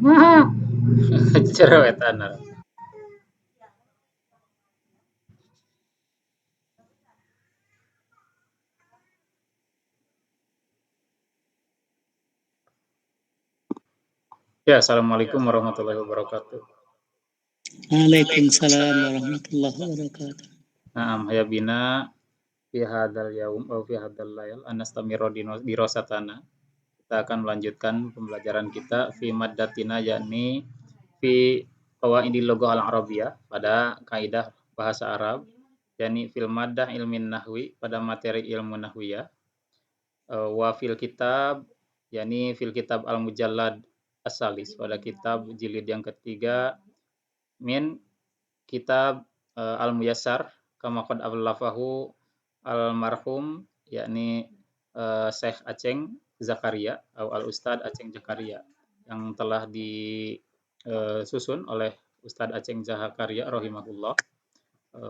Wah, cerewetan. Ya, assalamualaikum warahmatullahi wabarakatuh. Waalaikumsalam warahmatullahi wabarakatuh. Naam, ya bina fi hadzal yaum atau fi hadzal lail anastamiru dirasatana. Kita akan melanjutkan pembelajaran kita fi maddatina yakni fi qawaidil lughah al-arabiyyah pada kaidah bahasa Arab, yakni fil maddah ilmin nahwi pada materi ilmu nahwiyah. Wa fil kitab yakni fil kitab al-mujallad as-salis pada kitab jilid yang ketiga min kitab al-muyassar kama qad allafahu al-marhum yakni Syekh Aceng Zakaria atau Al-Ustad Aceng Zakaria yang telah disusun oleh Ustadz Aceng Zakaria rahimahullah.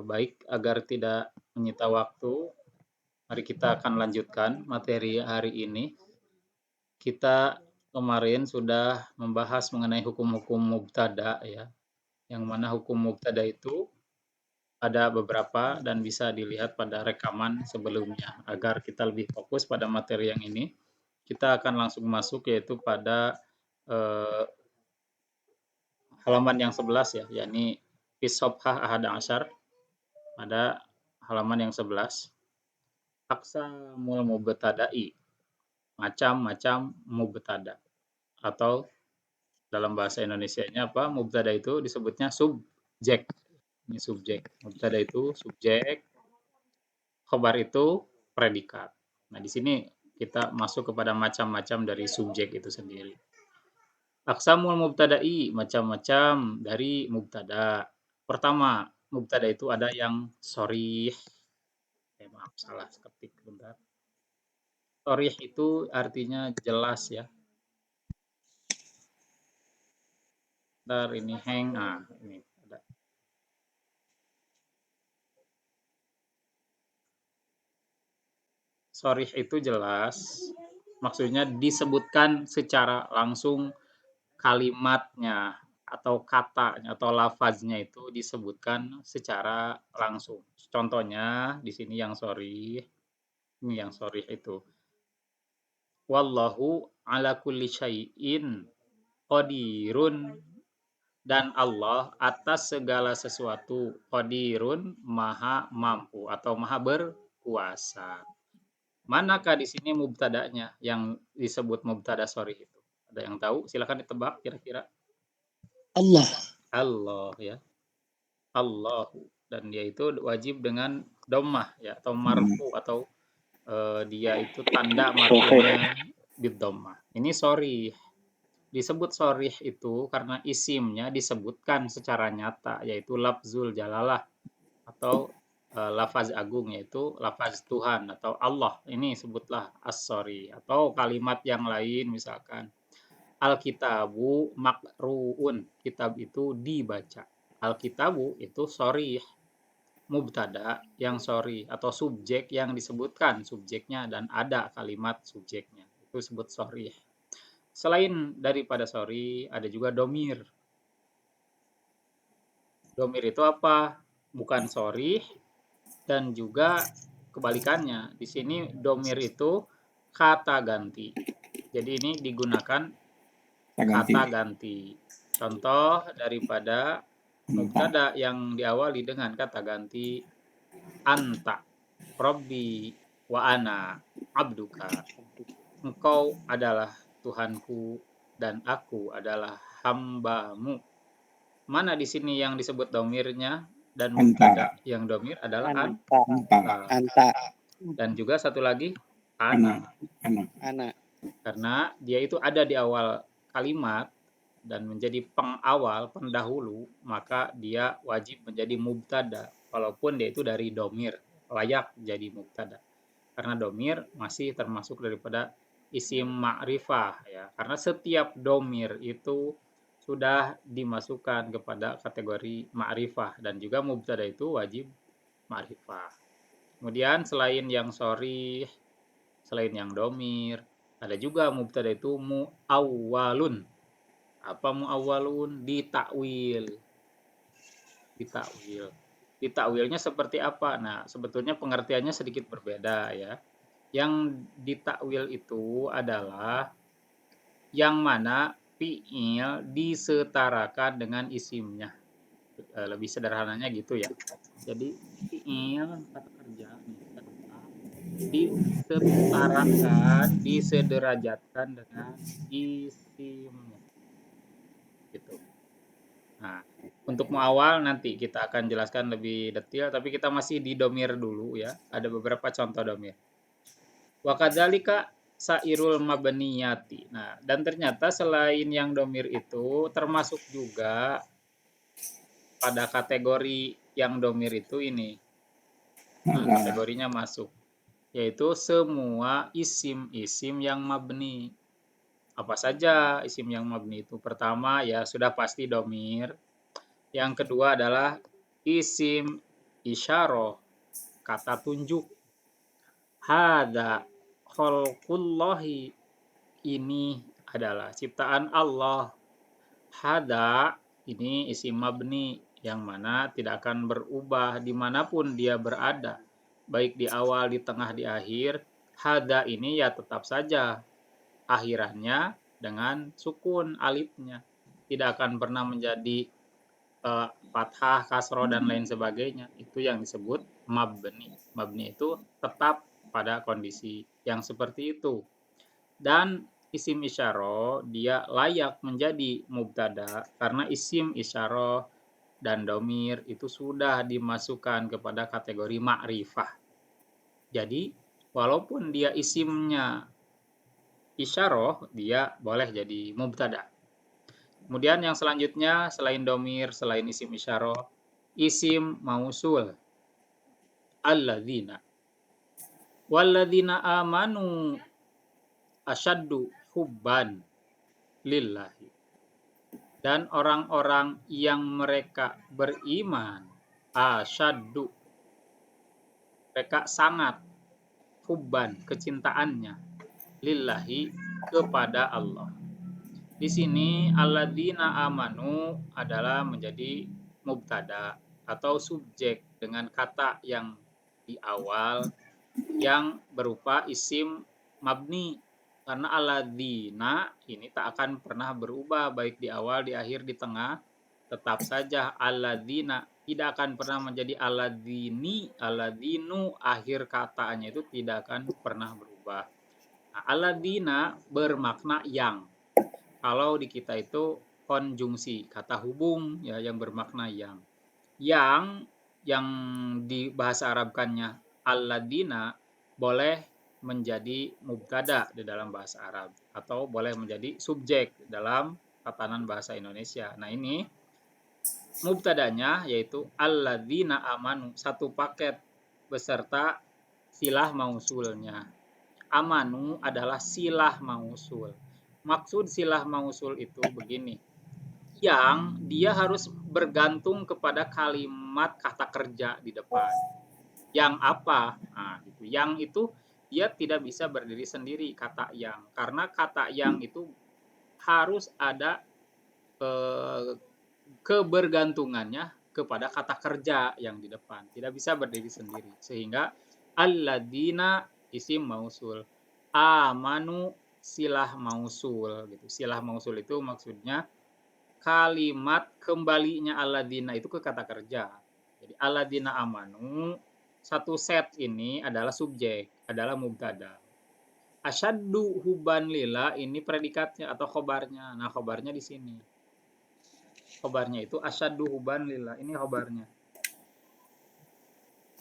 Baik, agar tidak menyita waktu, mari kita akan lanjutkan materi hari ini. Kita kemarin sudah membahas mengenai hukum-hukum mubtada ya. Yang mana hukum mubtada itu ada beberapa dan bisa dilihat pada rekaman sebelumnya. Agar kita lebih fokus pada materi yang ini, kita akan langsung masuk yaitu pada halaman yang 11 ya, yakni fi Sofhah Ahad Asyar pada halaman yang 11. Aqsamul mubtada'i, macam-macam mubtada, atau dalam bahasa Indonesianya apa? Mubtada itu disebutnya subjek. Ini subjek. Mubtada itu subjek, khobar itu predikat. Nah, di sini kita masuk kepada macam-macam dari subjek itu sendiri. Aqsamul mubtada'i, macam-macam dari mubtada. Pertama, mubtada itu ada yang sharih. Maaf, salah ketik bentar. Sharih itu artinya jelas ya. Bentar, ini hang. Nah, ini ada. Sharih itu jelas. Maksudnya disebutkan secara langsung kalimatnya atau katanya atau lafaznya itu disebutkan secara langsung. Contohnya di sini yang sharih. Ini yang sharih itu. Wallahu ala kulli syai'in qadirun, dan Allah atas segala sesuatu qadirun, maha mampu atau maha berkuasa. Manakah di sini mubtada'nya yang disebut mubtada sharih itu? Ada yang tahu? Silakan ditebak kira-kira. Allah. Allah ya. Allahu, dan dia itu wajib dengan dhammah ya atau marfu atau dia itu tanda marfunya bidhammah. Ini sharih. Disebut sharih itu karena isimnya disebutkan secara nyata yaitu lafzul jalalah atau lafaz agung yaitu lafaz Tuhan atau Allah. Ini sebutlah as-sharih, atau kalimat yang lain misalkan al-kitabu maqruun, kitab itu dibaca. Al-kitabu itu sharih, mubtada yang sharih atau subjek yang disebutkan subjeknya dan ada kalimat subjeknya. Itu disebut sharih. Selain daripada sharih, ada juga domir. Domir itu apa? Bukan sharih dan juga kebalikannya. Di sini domir itu kata ganti. Jadi ini digunakan kata ganti. Contoh daripada mubtada yang diawali dengan kata ganti anta, Robbi, wa ana, abduka. Engkau adalah Tuhanku dan aku adalah hambamu. Mana di sini yang disebut domirnya dan mubtada yang domir adalah anta. Dan juga satu lagi ana. Karena dia itu ada di awal kalimat dan menjadi pengawal, pendahulu, maka dia wajib menjadi mubtada walaupun dia itu dari domir, layak jadi mubtada. Karena domir masih termasuk daripada isim ma'rifah ya. Karena setiap domir itu sudah dimasukkan kepada kategori ma'rifah dan juga mubtada itu wajib ma'rifah. Kemudian selain yang sharih, selain yang domir, Ada juga mubtada itu muawwalun. Apa muawwalun? Ditakwil. Ditakwil. Ditakwilnya seperti apa? Nah, sebetulnya pengertiannya sedikit berbeda ya. Yang ditakwil itu adalah yang mana fi'il disetarakan dengan isimnya. Lebih sederhananya gitu ya. Jadi fi'il kata kerja disetarakan, disederajatkan dengan isimnya. Gitu. Nah, untuk muawal nanti kita akan jelaskan lebih detail, tapi kita masih di domir dulu ya. Ada beberapa contoh domir. Wa kadzalika sairul mabniyati. Nah, dan ternyata selain yang domir itu termasuk juga pada kategori yang domir itu ini. Nah, kategorinya masuk. Yaitu semua isim-isim yang mabni. Apa saja isim yang mabni itu? Pertama ya sudah pasti domir. Yang kedua adalah isim isyarah, kata tunjuk. Hada khalqullahi, ini adalah ciptaan Allah. Hada ini isim mabni yang mana tidak akan berubah dimanapun dia berada. Baik di awal, di tengah, di akhir. Hada ini ya tetap saja akhirannya dengan sukun alifnya. Tidak akan pernah menjadi fathah, kasroh, dan lain sebagainya. Itu yang disebut mabni. Mabni itu tetap pada kondisi yang seperti itu. Dan isim isyarah dia layak menjadi mubtada karena isim isyarah dan domir itu sudah dimasukkan kepada kategori ma'rifah. Jadi walaupun dia isimnya isyarah, dia boleh jadi mubtada. Kemudian yang selanjutnya selain domir, selain isim isyarah, isim mausul. Alladzina. Walladzina amanu asyaddu hubban lillahi. Dan orang-orang yang mereka beriman asyaddu, mereka sangat hubban, kecintaannya lillahi, kepada Allah. Di sini alladzina amanu adalah menjadi mubtada atau subjek dengan kata yang di awal yang berupa isim mabni, karena alladzina ini tak akan pernah berubah baik di awal, di akhir, di tengah. Tetap saja alladzina, tidak akan pernah menjadi alladzini, alladzinu, akhir katanya itu tidak akan pernah berubah. Nah, alladzina bermakna yang. Kalau di kita itu konjungsi, kata hubung ya yang bermakna yang. Yang di bahasa Arabkannya alladzina boleh menjadi mubtada di dalam bahasa Arab atau boleh menjadi subjek dalam tatanan bahasa Indonesia. Nah, ini mubtadanya yaitu alladzina amanu, satu paket beserta silah mausulnya. Amanu adalah silah mausul. Maksud silah mausul itu begini, yang dia harus bergantung kepada kalimat kata kerja di depan. Yang apa? Nah, gitu. Yang itu dia tidak bisa berdiri sendiri, kata yang. Karena kata yang itu harus ada kebergantungannya kepada kata kerja yang di depan. Tidak bisa berdiri sendiri. Sehingga alladzina isim mausul. Amanu silah mausul gitu. Silah mausul itu maksudnya kalimat kembalinya alladzina itu ke kata kerja. Jadi alladzina amanu, satu set ini adalah subjek, adalah mubtada. Asyaddu hubban lillah ini predikatnya atau khobarnya. Nah, khobarnya di sini. Khobarnya itu asyaddu hubban lillah. Ini khobarnya.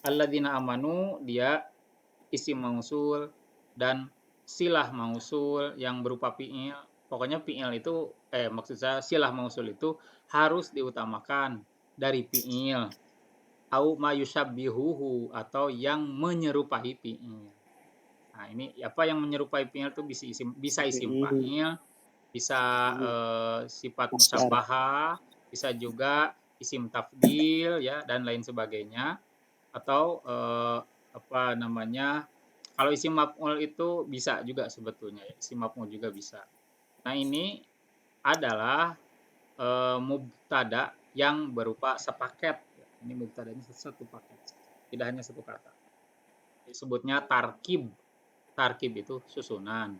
Alladzina amanu dia isim mausul dan silah mausul yang berupa fi'il. Pokoknya fi'il itu maksud saya silah mausul itu harus diutamakan dari fi'il au mayushabbihuhu atau yang menyerupai fi'il. Nah, ini apa yang menyerupai fi'il itu bisa isim fa'il, bisa sifat musyabbahah, bisa juga isim tafdil ya dan lain sebagainya, atau apa namanya, Kalau isim maf'ul itu bisa juga sebetulnya ya, isim maf'ul juga bisa. Nah, ini adalah mubtada yang berupa sepaket. Ini mubtadanya satu paket, tidak hanya satu kata. Disebutnya tarkib. Tarkib itu susunan.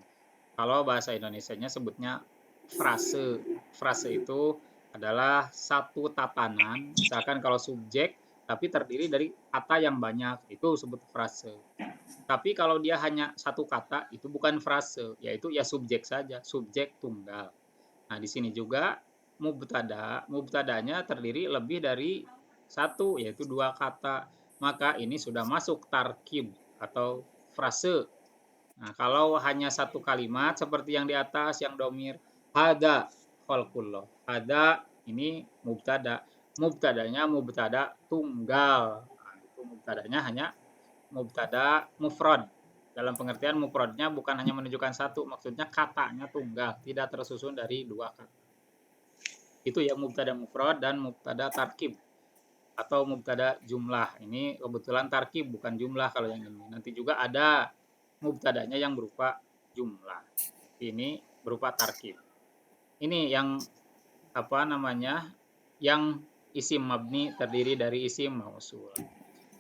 Kalau bahasa Indonesianya sebutnya frase. Frase itu adalah satu tatanan. Misalkan kalau subjek tapi terdiri dari kata yang banyak, itu disebut frase. Tapi kalau dia hanya satu kata, itu bukan frase, yaitu ya subjek saja, subjek tunggal. Nah, di sini juga mubtadanya terdiri lebih dari satu, yaitu dua kata. Maka ini sudah masuk tarkib atau frase. Nah, kalau hanya satu kalimat seperti yang di atas, yang domir, hada khalqullah. Hada ini mubtada. Mubtadanya mubtada tunggal. Nah, itu mubtadanya hanya mubtada mufrad. Dalam pengertian mufradnya bukan hanya menunjukkan satu, maksudnya katanya tunggal, tidak tersusun dari dua kata. Itu ya mubtada mufrad dan mubtada tarkib atau mubtada jumlah. Ini kebetulan tarkib bukan jumlah kalau yang ini. Nanti juga ada mubtadanya yang berupa jumlah. Ini berupa tarkib. Ini yang apa namanya? Yang isim mabni terdiri dari isim mausul.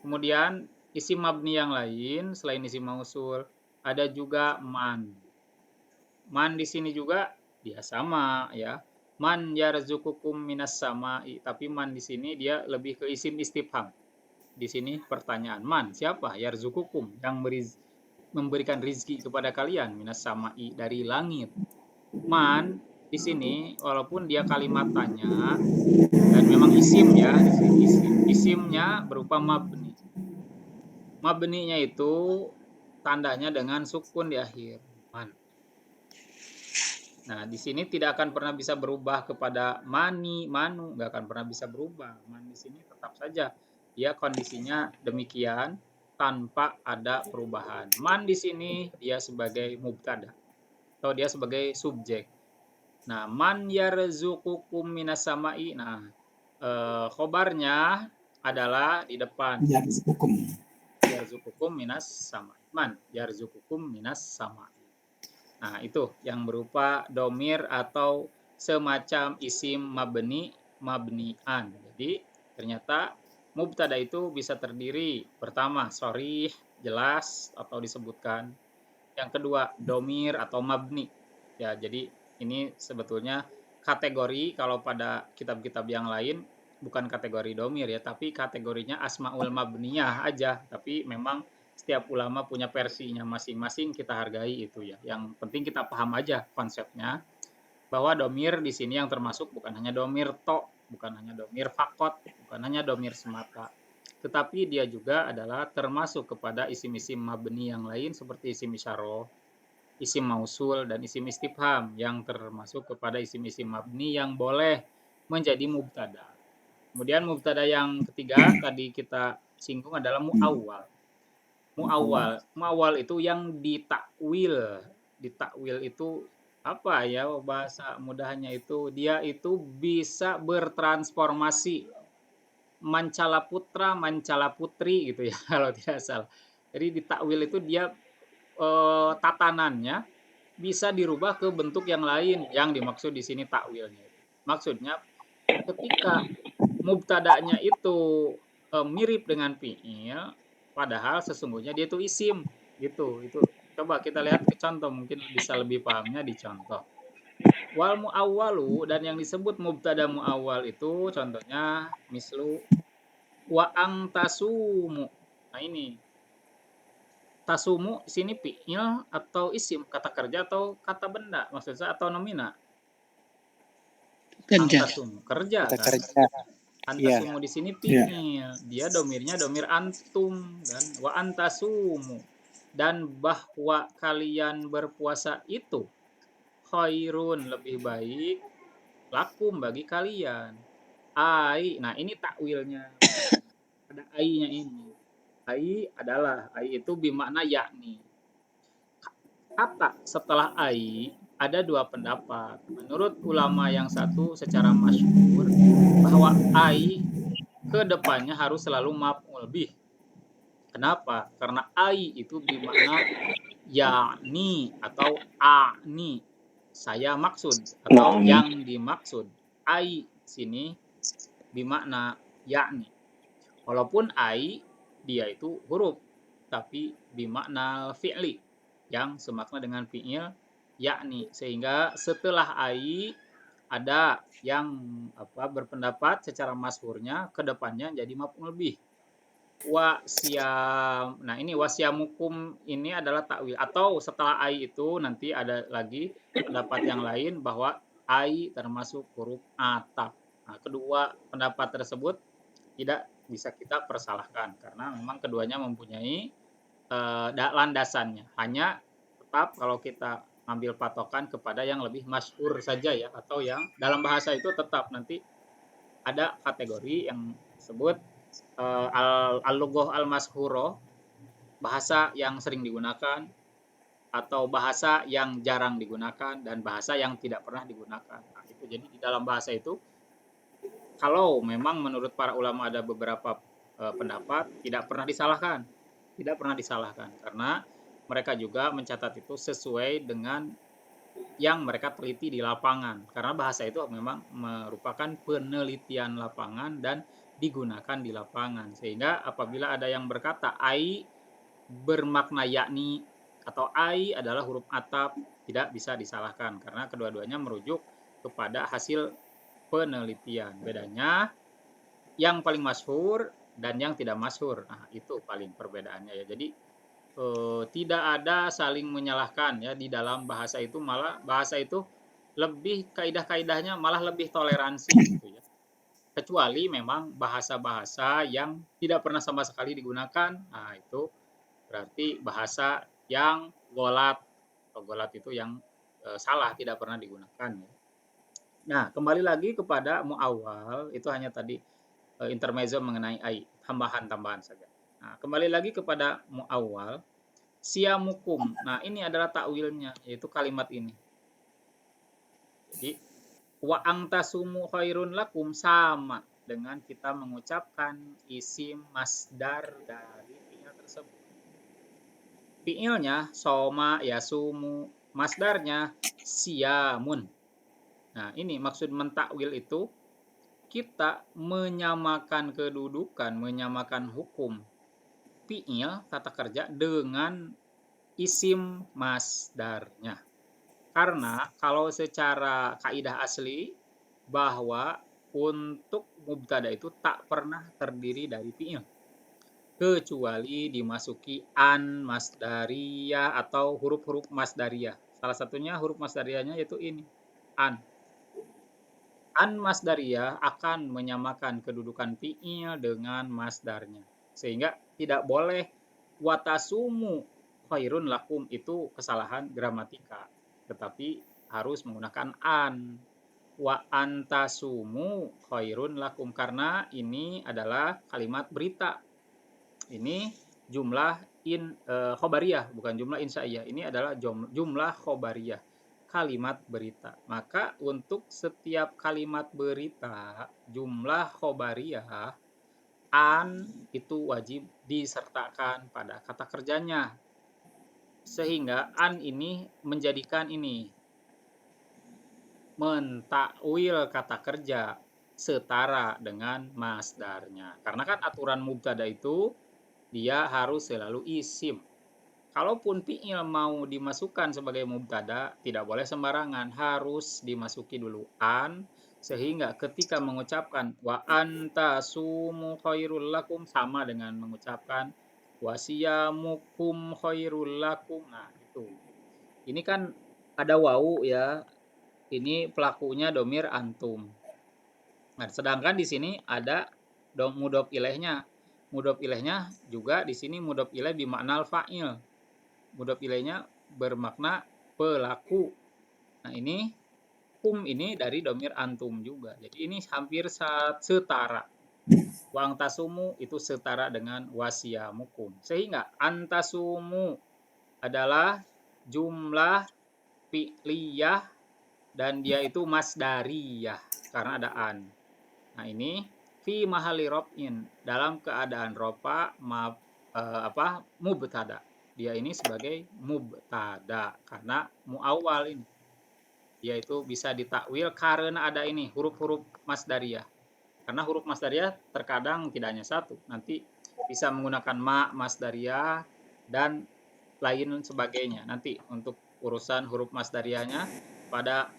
Kemudian isim mabni yang lain selain isim mausul ada juga man. Man di sini juga dia sama ya. Man yarzukukum minas sama'i, tapi man di sini dia lebih ke isim istifham. Di sini pertanyaan, man siapa? Yarzukukum, yang memberikan rizki kepada kalian minas sama'i, dari langit. Man di sini walaupun dia kalimat tanya dan memang isim ya, di sini isimnya berupa mabni. Mabninya itu tandanya dengan sukun di akhir. Man. Nah, di sini tidak akan pernah bisa berubah kepada mani, manu, nggak akan pernah bisa berubah. Man di sini tetap saja dia kondisinya demikian tanpa ada perubahan. Man di sini dia sebagai mubtada atau dia sebagai subjek. Nah, man yarzuqukum minas sama'i. Nah, khobarnya adalah di depan. Yarzuqukum minas sama'i. Man yarzuqukum minas sama'i. Nah, itu yang berupa domir atau semacam isim mabni, mabnian. Jadi, ternyata mubtada itu bisa terdiri pertama, sharih, jelas atau disebutkan. Yang kedua, domir atau mabni. Ya, jadi ini sebetulnya kategori kalau pada kitab-kitab yang lain bukan kategori domir ya, tapi kategorinya asmaul mabniyah aja. Tapi memang setiap ulama punya versinya masing-masing, kita hargai itu ya. Yang penting kita paham aja konsepnya, bahwa domir di sini yang termasuk bukan hanya domir to, bukan hanya domir fakot, bukan hanya domir semata, tetapi dia juga adalah termasuk kepada isim-isim mabni yang lain seperti isim isyarah, isim mausul, dan isim istifham yang termasuk kepada isim-isim mabni yang boleh menjadi mubtada. Kemudian mubtada yang ketiga tadi kita singgung adalah muawwal. Muawwal itu yang ditakwil. Ditakwil itu apa ya bahasa mudahnya itu, dia itu bisa bertransformasi mancala putra, mancala putri gitu ya kalau tidak salah. Jadi ditakwil itu dia tatanannya bisa dirubah ke bentuk yang lain, yang dimaksud di sini takwilnya. Maksudnya ketika mubtada'nya itu mirip dengan fi'il, padahal sesungguhnya dia itu isim gitu. Itu coba kita lihat ke contoh, mungkin bisa lebih pahamnya di contoh. Wal muawwalu, dan yang disebut mubtada muawwal itu contohnya mislu wa ang tasumu. Nah, ini tasumu sini fi'il atau isim, kata kerja atau kata benda maksud saya, atau nomina? Kerja. Antasumu kerja Kata kan. kerja. Antasumu di sini fi'il, dia domirnya domir antum kan. Wa antasumu, dan bahwa kalian berpuasa itu khairun lebih baik, lakum bagi kalian. Ai, nah ini takwilnya. Ada ai-nya ini. Ai adalah, ai itu bermakna yakni. Kata setelah ai ada dua pendapat. Menurut ulama yang satu secara masyhur bahwa ai ke depannya harus selalu maf'ul bih. Kenapa? Karena ai itu bermakna yakni atau ani, saya maksud atau نعم yang dimaksud. Ai sini bermakna yakni. Walaupun ai dia itu huruf, tapi bermakna fi'li yang semakna dengan fi'il yakni, sehingga setelah ai ada yang berpendapat secara masyhurnya ke depannya jadi maf'ul bih. Nah ini wasiamukum ini adalah takwil, atau setelah ai itu nanti ada lagi pendapat yang lain bahwa ai termasuk huruf ataf. Nah, kedua pendapat tersebut tidak bisa kita persalahkan karena memang keduanya mempunyai landasannya. Hanya tetap kalau kita ambil patokan kepada yang lebih masyhur saja ya, atau yang dalam bahasa itu tetap nanti ada kategori yang disebut al-lughah al-mashhurah, bahasa yang sering digunakan, atau bahasa yang jarang digunakan, dan bahasa yang tidak pernah digunakan. Nah, itu jadi di dalam bahasa itu kalau memang menurut para ulama ada beberapa pendapat, tidak pernah disalahkan karena mereka juga mencatat itu sesuai dengan yang mereka teliti di lapangan, karena bahasa itu memang merupakan penelitian lapangan dan digunakan di lapangan, sehingga apabila ada yang berkata ai bermakna yakni atau ai adalah huruf ataf, tidak bisa disalahkan karena kedua-duanya merujuk kepada hasil penelitian. Bedanya yang paling masyhur dan yang tidak masyhur. Nah, itu paling perbedaannya ya. Jadi tidak ada saling menyalahkan ya di dalam bahasa itu, malah bahasa itu lebih kaidah-kaidahnya malah lebih toleransi gitu ya. Kecuali memang bahasa-bahasa yang tidak pernah sama sekali digunakan. Nah, itu berarti bahasa yang golat, atau golat itu yang salah, tidak pernah digunakan ya. Nah, kembali lagi kepada muawwal, itu hanya tadi intermezzo mengenai ai, tambahan-tambahan saja. Nah, kembali lagi kepada muawwal, siamukum. Nah, ini adalah takwilnya, yaitu kalimat ini. Jadi, wa angtasumu khairun lakum sama dengan kita mengucapkan isim masdar dari fi'il tersebut. Fi'ilnya soma yasumu, masdarnya siamun. Nah, ini maksud mentakwil itu kita menyamakan kedudukan, menyamakan hukum fi'il kata kerja dengan isim masdarnya. Karena kalau secara kaidah asli bahwa untuk mubtada itu tak pernah terdiri dari fi'il kecuali dimasuki an masdariyah atau huruf-huruf masdariyah. Salah satunya huruf masdariyahnya yaitu ini, an. An masdariyah akan menyamakan kedudukan fi'il dengan masdarnya. Sehingga tidak boleh watasumu khairun lakum, itu kesalahan gramatika. Tetapi harus menggunakan an. Wa antasumu khairun lakum, karena ini adalah kalimat berita. Ini jumlah khobariyah, bukan jumlah insya'iyah. Ini adalah jumlah khobariyah, kalimat berita. Maka untuk setiap kalimat berita jumlah khobariyah, an itu wajib disertakan pada kata kerjanya. Sehingga an ini menjadikan ini mentakwil kata kerja setara dengan masdarnya. Karena kan aturan mubtada itu dia harus selalu isim. Kalaupun fi'il mau dimasukkan sebagai mubtada, tidak boleh sembarangan, harus dimasuki dulu an, sehingga ketika mengucapkan wa anta sumu khairul lakum sama dengan mengucapkan wasiyamukum khairul lakum. Nah, itu. Ini kan ada wau ya. Ini pelakunya domir antum. Nah, sedangkan di sini ada mudhof ilaihnya. Mudhof ilaihnya juga di sini mudhof ilaih bimakna fa'il. Mudhof ilaihnya bermakna pelaku. Nah, ini kum ini dari domir antum juga. Jadi ini hampir setara. Wa antasumu itu setara dengan wasiyamukum. Sehingga antasumu adalah jumlah fi'liyah dan dia itu masdariyah karena ada an. Nah, ini fi mahali rob'in, dalam keadaan ropa mubtada. Dia ini sebagai mubtada karena muawwal ini. Dia itu bisa ditakwil karena ada ini huruf-huruf masdariyah. Karena huruf masdariyah terkadang tidak hanya satu, nanti bisa menggunakan masdariyah dan lain sebagainya. Nanti untuk urusan huruf masdariyahnya pada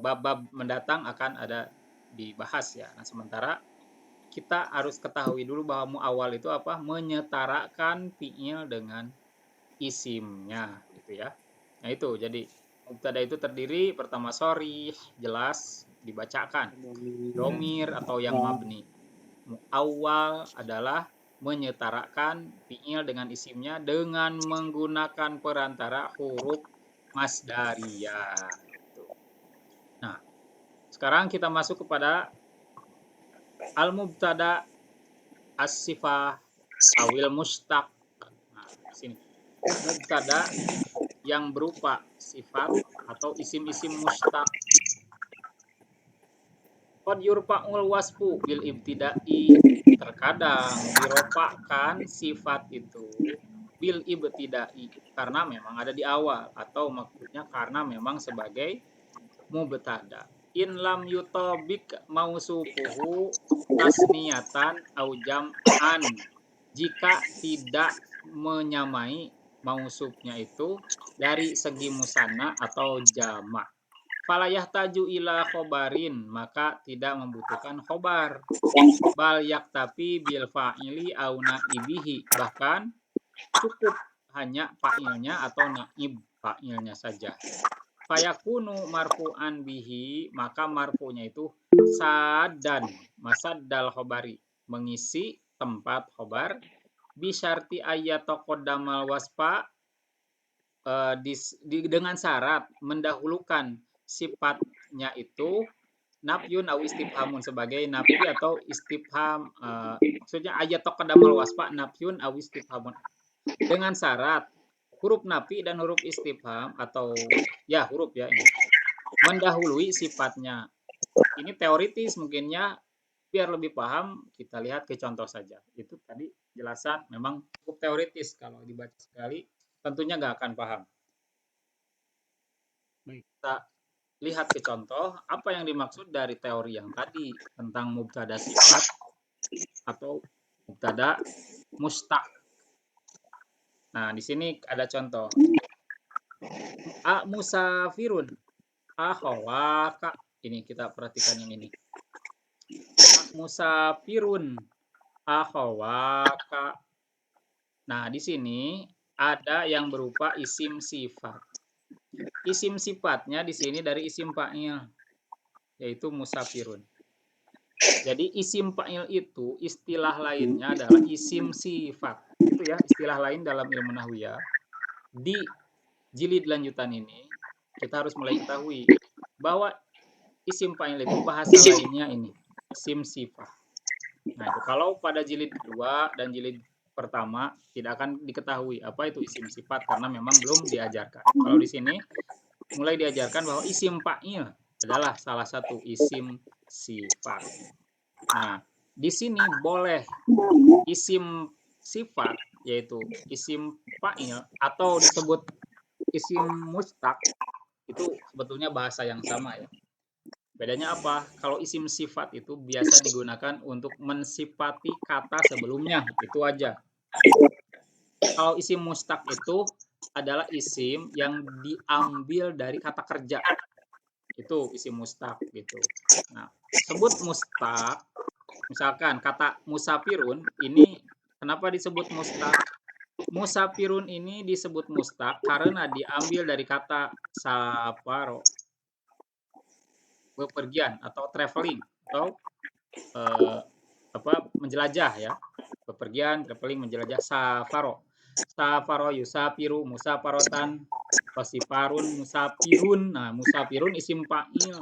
bab-bab mendatang akan ada dibahas ya. Nah, sementara kita harus ketahui dulu bahwa muawwal itu apa? Menyetarakan fi'il dengan isimnya gitu ya. Nah, itu jadi mubtada itu terdiri pertama sharih, jelas dibacakan. Domir atau yang mabni. Muawwal adalah menyetarakan fi'il dengan isimnya dengan menggunakan perantara huruf masdariyah. Nah, sekarang kita masuk kepada al-mubtada as-sifah awil mustaq. Nah, sini. Mubtada yang berupa sifat atau isim-isim mustaq. Qad yurfa'ul wasfu bil ibtida'i, terkadang diropakan sifat itu bil ibtida'i karena memang ada di awal atau maksudnya karena memang sebagai mubtada. In lam yutabik mausufuhu tasniyatan au jam'an, jika tidak menyamai mausufnya itu dari segi musanna atau jamak. Fala yahtaju ila khobarin, maka tidak membutuhkan khobar. Bal yaktafi bil fa'ili au naibihi, bahkan cukup hanya fa'ilnya atau naib fa'ilnya saja. Fayakunu marfu'an bihi, maka marfu'nya itu sadan, masaddal khobari, mengisi tempat khobar, bisyarti ayyataqaddamal wasfa, dengan syarat mendahulukan sifatnya itu nafyun au istifhamun, sebagai nafi atau istifham, maksudnya ayyataqaddamal wasfa nafyun au istifhamun, dengan syarat huruf nafi dan huruf istifham atau ya huruf ya ini mendahului sifatnya. Ini teoritis mungkinnya, biar lebih paham kita lihat ke contoh saja. Itu tadi jelasan memang cukup teoritis, kalau dibaca sekali tentunya nggak akan paham. Kita lihat ke contoh apa yang dimaksud dari teori yang tadi tentang mubtada sifat atau mubtada mustaq. Nah, di sini ada contoh. Musafirun akhawaka. Ini kita perhatikan yang ini. Musafirun akhawaka. Nah, di sini ada yang berupa isim sifat. Isim sifatnya di sini dari isim fa'il, yaitu musafirun. Jadi isim fa'il itu istilah lainnya adalah isim sifat. Itu ya, istilah lain dalam ilmu nahwiyah. Di jilid lanjutan ini kita harus mulai ketahui bahwa isim fa'il itu bahasa lainnya ini isim sifat. Nah, itu kalau pada jilid kedua dan jilid pertama tidak akan diketahui apa itu isim sifat karena memang belum diajarkan. Kalau di sini mulai diajarkan bahwa isim fa'il adalah salah satu isim sifat. Nah, di sini boleh isim sifat yaitu isim fa'il atau disebut isim mustaq, itu sebetulnya bahasa yang sama ya. Bedanya apa? Kalau isim sifat itu biasa digunakan untuk mensifati kata sebelumnya, itu aja. Kalau isim mustaq itu adalah isim yang diambil dari kata kerja. Itu isim mustaq gitu. Nah, sebut mustaq, misalkan kata musafirun ini kenapa disebut mustaq? Musafirun ini disebut mustaq karena diambil dari kata safaro, bepergian atau traveling atau menjelajah ya, bepergian, traveling, menjelajah. Safaro yusafiru musafarotan, wasifarun musafirun. Nah, musafirun isim fa'il.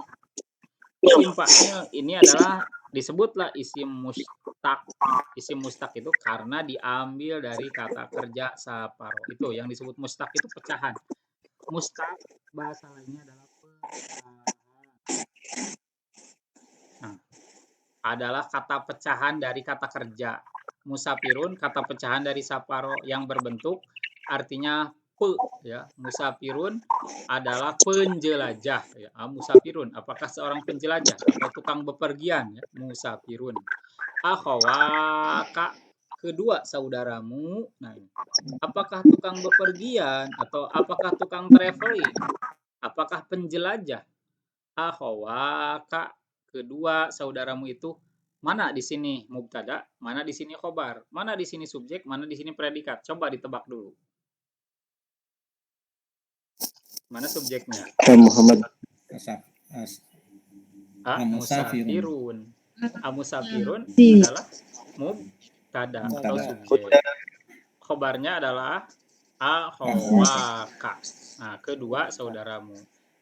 Isim fa'il ini adalah disebutlah isim mustaq. Isim mustaq itu karena diambil dari kata kerja safaro. Itu yang disebut mustaq, itu pecahan. Mustaq bahasa lainnya adalah pecahan. Nah, adalah kata pecahan dari kata kerja. musafirun kata pecahan dari saparo yang berbentuk artinya pe ya. Musafirun adalah penjelajah ya. Musafirun apakah seorang penjelajah atau tukang bepergian ya. Musafirun. Akhawaka kedua saudaramu. Nah, ini. Apakah tukang bepergian atau apakah tukang traveling? Apakah penjelajah? Akhawaka kedua saudaramu itu mana di sini mubtada, mana di sini khobar, mana di sini subjek, mana di sini predikat. Coba ditebak dulu. Mana subjeknya? Muhammad. Musafirun. Musafirun adalah mubtada atau subjek. Khobarnya adalah akhawaka. Nah, kedua saudaramu.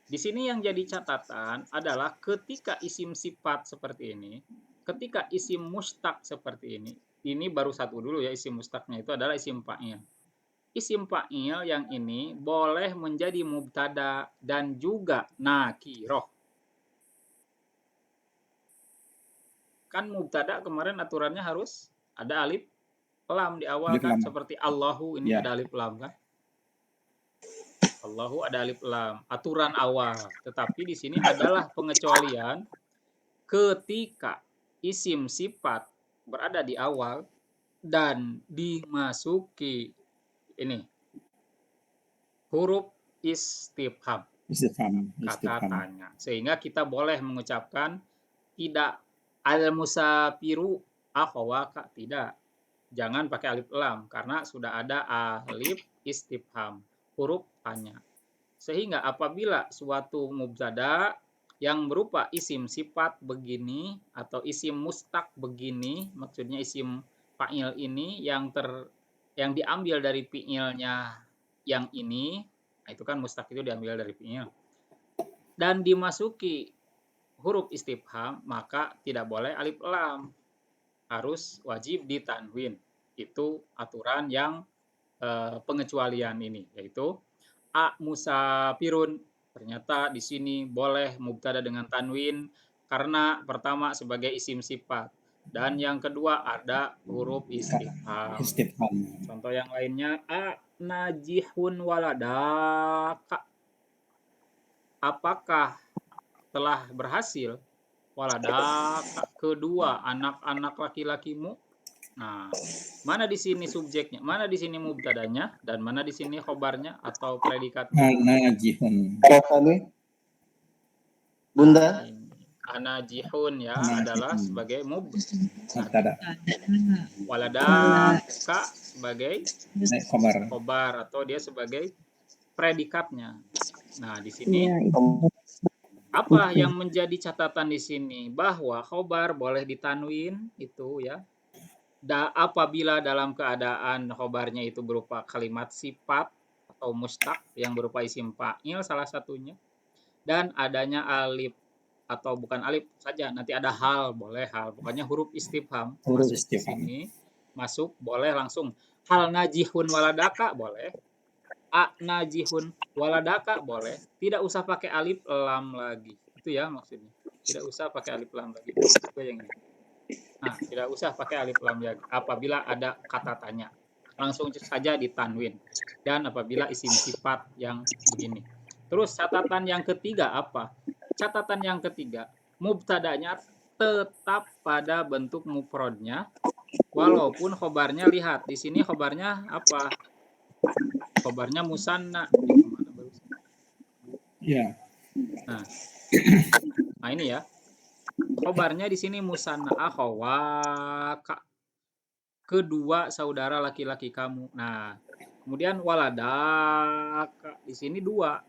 Di sini yang jadi catatan adalah ketika isim sifat seperti ini, ketika isim mustaq seperti ini baru satu dulu ya isim mustaqnya itu adalah isim fa'il. Isim fa'il yang ini boleh menjadi mubtada dan juga nakiroh. Kan mubtada kemarin aturannya harus ada alif lam di awal kan, seperti Allahu ini ada alif lam kan. Allahu ada alif lam, aturan awal. Tetapi di sini adalah pengecualian ketika isim sifat berada di awal dan dimasuki ini huruf istifham. Kata tanya. Sehingga kita boleh mengucapkan tidak al-musafiru akhawaka, tidak. Jangan pakai alif lam karena sudah ada alif istifham, huruf tanya. Sehingga apabila suatu mubtada yang berupa isim sifat begini atau isim mustaq begini, maksudnya isim fa'il ini yang diambil dari fi'ilnya yang ini, nah itu kan mustaq itu diambil dari fi'il, dan dimasuki huruf istifham, maka tidak boleh alif lam, harus wajib ditanwin. Itu aturan yang pengecualian ini, yaitu musafirun. Ternyata di sini boleh mubtada dengan tanwin karena pertama sebagai isim sifat dan yang kedua ada huruf istifham. Contoh yang lainnya najihun waladaka. Apakah telah berhasil waladaka kedua anak-anak laki-lakimu? Nah, mana di sini subjeknya, mana di sini mubtadanya, dan mana di sini khobarnya atau predikatnya? Anajihun. Bunda. Anajihun ya adalah sebagai mubtada. Waladaka sebagai khobar atau dia sebagai predikatnya. Nah, di sini apa yang menjadi catatan di sini? Bahwa khobar boleh ditanwin itu ya. Apabila dalam keadaan khobarnya itu berupa kalimat sifat atau mustaq yang berupa isim fa'il salah satunya, dan adanya alif atau bukan alif saja, nanti ada hal, boleh hal, pokoknya huruf istifham masuk di sini, masuk boleh langsung hal najihun waladaka boleh, najihun waladaka boleh, tidak usah pakai alif lam lagi, itu ya maksudnya, tidak usah pakai alif lam lagi, itu yang ini. Nah, tidak usah pakai alif lam ya apabila ada kata tanya. Langsung saja ditanwin. Dan apabila isim sifat yang begini. Terus catatan yang ketiga apa? Catatan yang ketiga, mubtadanya tetap pada bentuk mufradnya walaupun khobarnya, lihat di sini khobarnya apa? Khobarnya musanna. Ya. Nah, ini ya. Khobarnya di sini musanna akhawaka. Kedua saudara laki-laki kamu. Nah, kemudian waladaka di sini dua.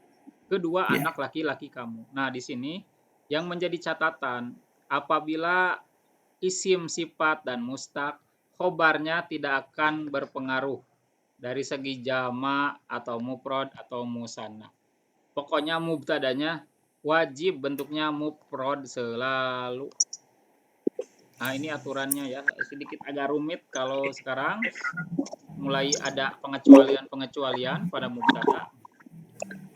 Kedua anak laki-laki kamu. Nah, di sini yang menjadi catatan apabila isim sifat dan mustaq khobarnya tidak akan berpengaruh dari segi jama atau mufrad atau musanna. Pokoknya mubtadanya wajib bentuknya mufrad selalu. Nah, ini aturannya ya, sedikit agak rumit kalau sekarang mulai ada pengecualian pada mubtada.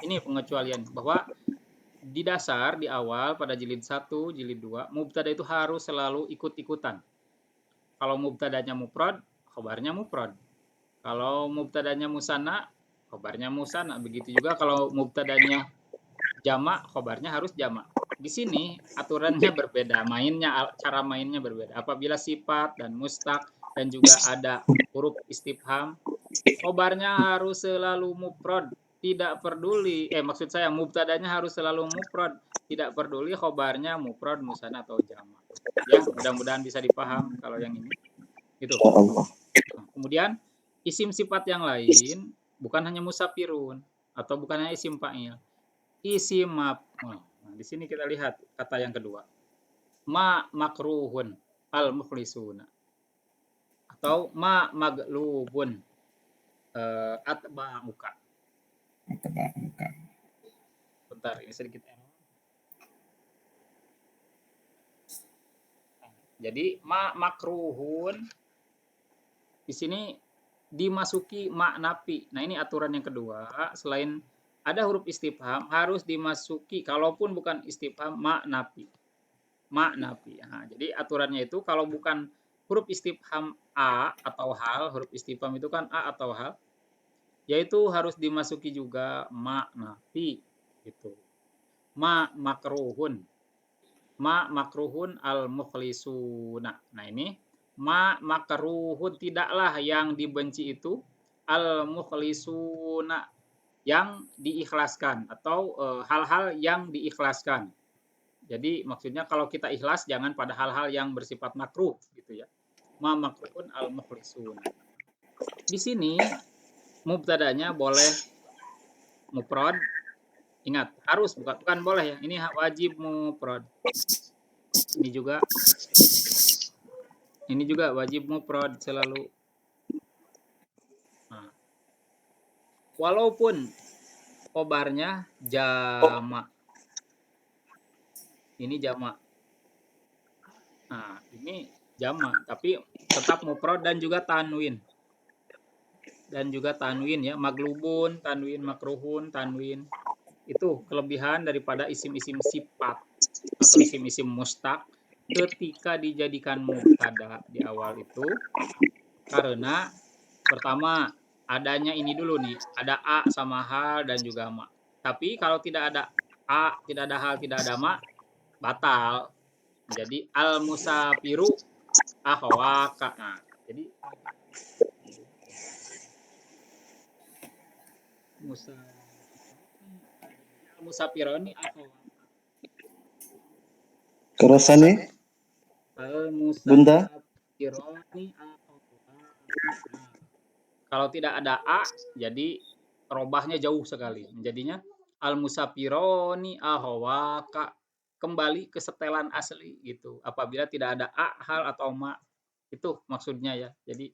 Ini pengecualian bahwa di dasar, di awal pada jilid 1, jilid 2, mubtada itu harus selalu ikut-ikutan. Kalau mubtadanya mufrad, khobarnya mufrad. Kalau mubtadanya musanna, khobarnya musanna. Begitu juga kalau mubtadanya jamak, khobarnya harus jamak. Di sini aturannya berbeda, cara mainnya berbeda. Apabila sifat dan mustaq dan juga ada huruf istifham, khobarnya harus selalu mufrad, tidak peduli. Maksud saya mubtadanya harus selalu mufrad, tidak peduli khobarnya mufrad, musanna atau jamak. Ya, mudah-mudahan bisa dipaham kalau yang ini. Itu. Insyaallah. Kemudian isim sifat yang lain bukan hanya musafirun atau bukan hanya isim fa'il. Isim maf'ul. Nah, di sini kita lihat kata yang kedua. Ma makruhun al mukhlisuna. Atau ma maglubun atba'uka. Bentar, ini sedikit error. Jadi ma makruhun di sini dimasuki ma nafi. Nah, ini aturan yang kedua. Selain ada huruf istifham harus dimasuki, kalaupun bukan istifham, ma nafi. Ma nafi. Nah, jadi aturannya itu kalau bukan huruf istifham a atau hal, huruf istifham itu kan a atau hal, yaitu harus dimasuki juga ma nafi gitu. Ma makruhun. Ma makruhun al mukhlisuna. Nah, ini ma makruhun, tidaklah yang dibenci itu al mukhlisuna, yang diikhlaskan atau hal-hal yang diikhlaskan. Jadi maksudnya kalau kita ikhlas jangan pada hal-hal yang bersifat makruh gitu ya. Ma makruhun al mukhlisuna. Di sini mubtadanya boleh mufrad. Ingat, harus, bukan boleh ya. Ini wajib mufrad. Ini juga wajib mufrad selalu. Nah, walaupun khobarnya jamak. Ini jamak. Nah, ini jamak, tapi tetap mufrad dan juga tanwin. Ya, maglubun, tanwin, makruhun, tanwin. Itu kelebihan daripada isim-isim sifat atau isim-isim mustaq ketika dijadikan mubtada di awal itu, karena pertama adanya ini dulu nih, ada a sama hal dan juga ma. Tapi kalau tidak ada a, tidak ada hal, tidak ada ma, batal. Jadi al musafiru ahwaka. Nah, jadi musafironi ahwaka. Kerasane Al Bunda? musafironi ahwaka. Nah, kalau tidak ada a, jadi robahnya jauh sekali. Jadinya al musafironi ahwaka, kembali ke setelan asli gitu. Apabila tidak ada a, hal atau ma, itu maksudnya ya. Jadi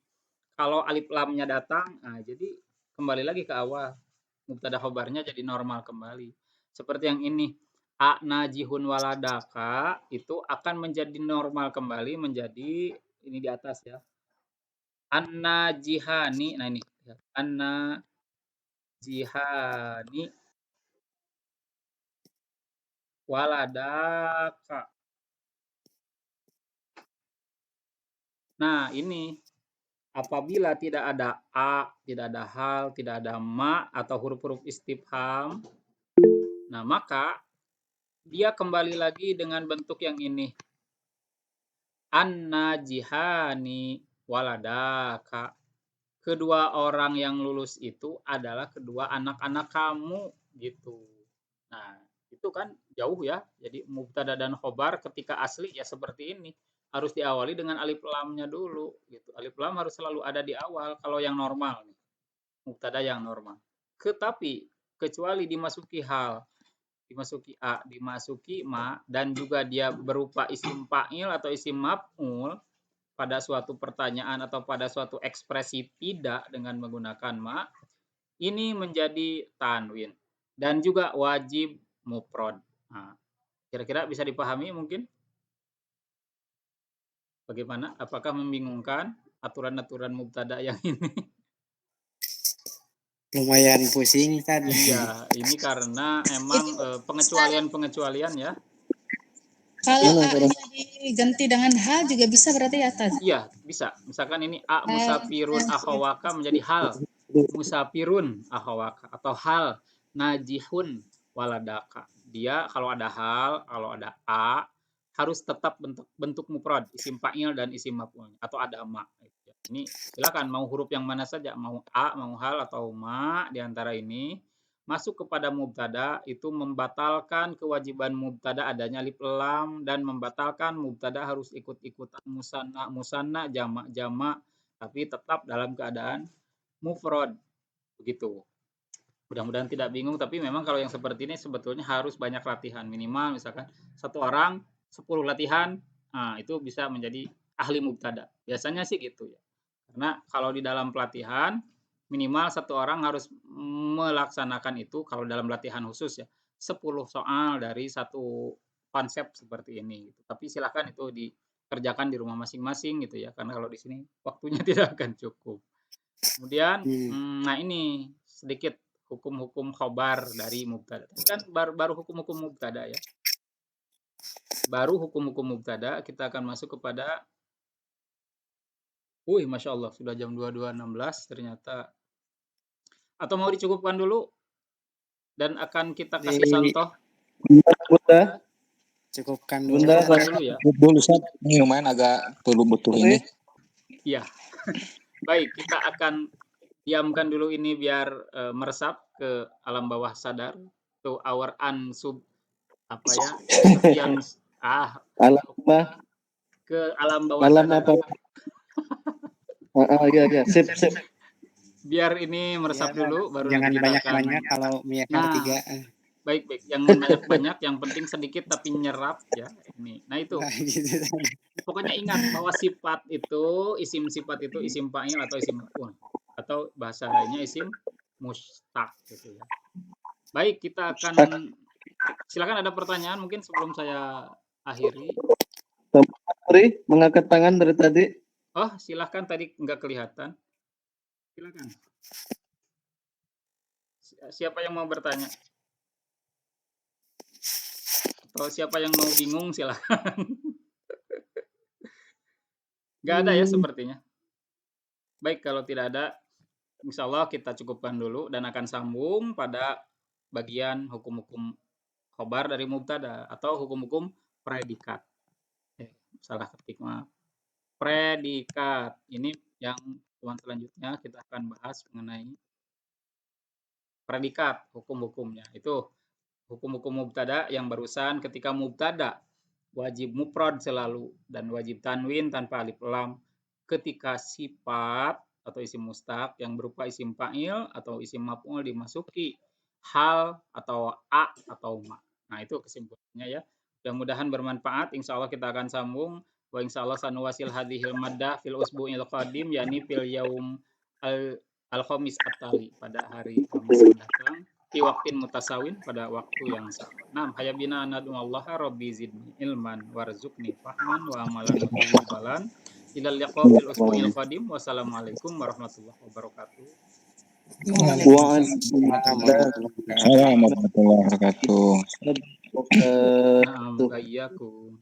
kalau alif lamnya datang, nah jadi kembali lagi ke awal. Mubtada khobarnya jadi normal kembali. Seperti yang ini, a najihun waladaka, itu akan menjadi normal kembali menjadi ini di atas ya. Anna jihani, nah ini anna jihani waladaka. Nah, ini apabila tidak ada a, tidak ada hal, tidak ada ma atau huruf-huruf istifham, nah maka dia kembali lagi dengan bentuk yang ini. An-najihani waladaka. Kedua orang yang lulus itu adalah kedua anak-anak kamu gitu. Nah, itu kan jauh ya. Jadi mubtada dan khobar ketika asli ya seperti ini. Harus diawali dengan alif lamnya dulu gitu. Alif lam harus selalu ada di awal kalau yang normal nih. Mubtada yang normal. Tetapi kecuali dimasuki hal, dimasuki a, dimasuki ma, dan juga dia berupa isim fa'il atau isim maf'ul pada suatu pertanyaan atau pada suatu ekspresi tidak dengan menggunakan ma, ini menjadi tanwin dan juga wajib mufrad. Nah, kira-kira bisa dipahami mungkin? Bagaimana? Apakah membingungkan aturan-aturan mubtada yang ini? Lumayan pusing tadi. Iya, ini karena emang pengecualian-pengecualian ya. Kalau Mana, Kak? A-nya diganti dengan H juga bisa berarti ya, Tad? Iya, bisa. Misalkan ini A musafirun akhawaka menjadi hal musafirun akhawaka atau hal najihun waladaka. Dia kalau ada hal, kalau ada A harus tetap bentuk mufrad, isim fa'il dan isim maf'ul atau ada ma. Ini silakan mau huruf yang mana saja, mau A, mau hal atau ma di antara ini masuk kepada mubtada itu membatalkan kewajiban mubtada adanya alif lam dan membatalkan mubtada harus ikut-ikutan musanna jamak tapi tetap dalam keadaan mufrad begitu. Mudah-mudahan tidak bingung tapi memang kalau yang seperti ini sebetulnya harus banyak latihan minimal misalkan satu orang 10 latihan itu bisa menjadi ahli mubtada. Biasanya sih gitu ya. Karena kalau di dalam pelatihan minimal satu orang harus melaksanakan itu kalau dalam latihan khusus ya 10 soal dari satu konsep seperti ini gitu. Tapi silakan itu dikerjakan di rumah masing-masing gitu ya karena kalau di sini waktunya tidak akan cukup. Kemudian nah ini sedikit hukum-hukum khobar dari mubtada. Kan baru hukum-hukum mubtada ya. Baru hukum-hukum mubtada kita akan masuk kepada Masya Allah, sudah jam 22.16 ternyata. Atau mau dicukupkan dulu? Dan akan kita kasih contoh. Bunda. Cukupkan Bunda, dulu ya. dulu ini lumayan agak perlu betul ini. Iya. Baik, kita akan diamkan dulu ini biar meresap ke alam bawah sadar. To our unsub apa ya? Yang alam apa? Ke alam bawah alam sadar. Apa? Iya, sip. Biar ini meresap dulu baru jangan nanti banyak-banyak kalau misalnya tiga. Baik, jangan banyak-banyak, yang penting sedikit tapi nyerap ya ini. Nah itu. Gitu. Pokoknya ingat bahwa sifat itu, isim sifat itu isim fa'il atau isim maf'ul atau bahasa lainnya isim mustaq gitu ya. Baik, kita akan silakan ada pertanyaan mungkin sebelum saya akhiri. Mengangkat tangan dari tadi. Oh, silakan tadi nggak kelihatan. Silakan. Siapa yang mau bertanya? Atau siapa yang mau bingung silakan. Nggak ada ya sepertinya. Baik, kalau tidak ada, insya Allah kita cukupkan dulu dan akan sambung pada bagian hukum-hukum khobar dari mubtada atau hukum-hukum predikat. Salah ketik, maaf. Predikat. Ini yang teman selanjutnya kita akan bahas mengenai predikat, hukum-hukumnya. Itu hukum-hukum mubtada yang barusan ketika mubtada wajib mufrad selalu dan wajib tanwin tanpa alif lam ketika sifat atau isim mustaq yang berupa isim fa'il atau isim maf'ul dimasuki hal atau a atau ma. Nah, itu kesimpulannya ya. Mudah-mudahan bermanfaat. Insya Allah kita akan sambung. Wa insya Allah sanuwasil hadhil maddah fil usbu'il qadim yakni fil yaum al-khamis at-tali pada hari Kamis mendatang fi waqtin mutasawin pada waktu yang sama. Nah, hayabina anadu Allah rabbi zidni ilman warzuqni fahman wa amalan mutawabbalan. Ilal liqa fil usbu'il qadim. Wassalamualaikum warahmatullahi wabarakatuh. Waalaikumsalam warahmatullahi wabarakatuh. Na'am, bayyakum.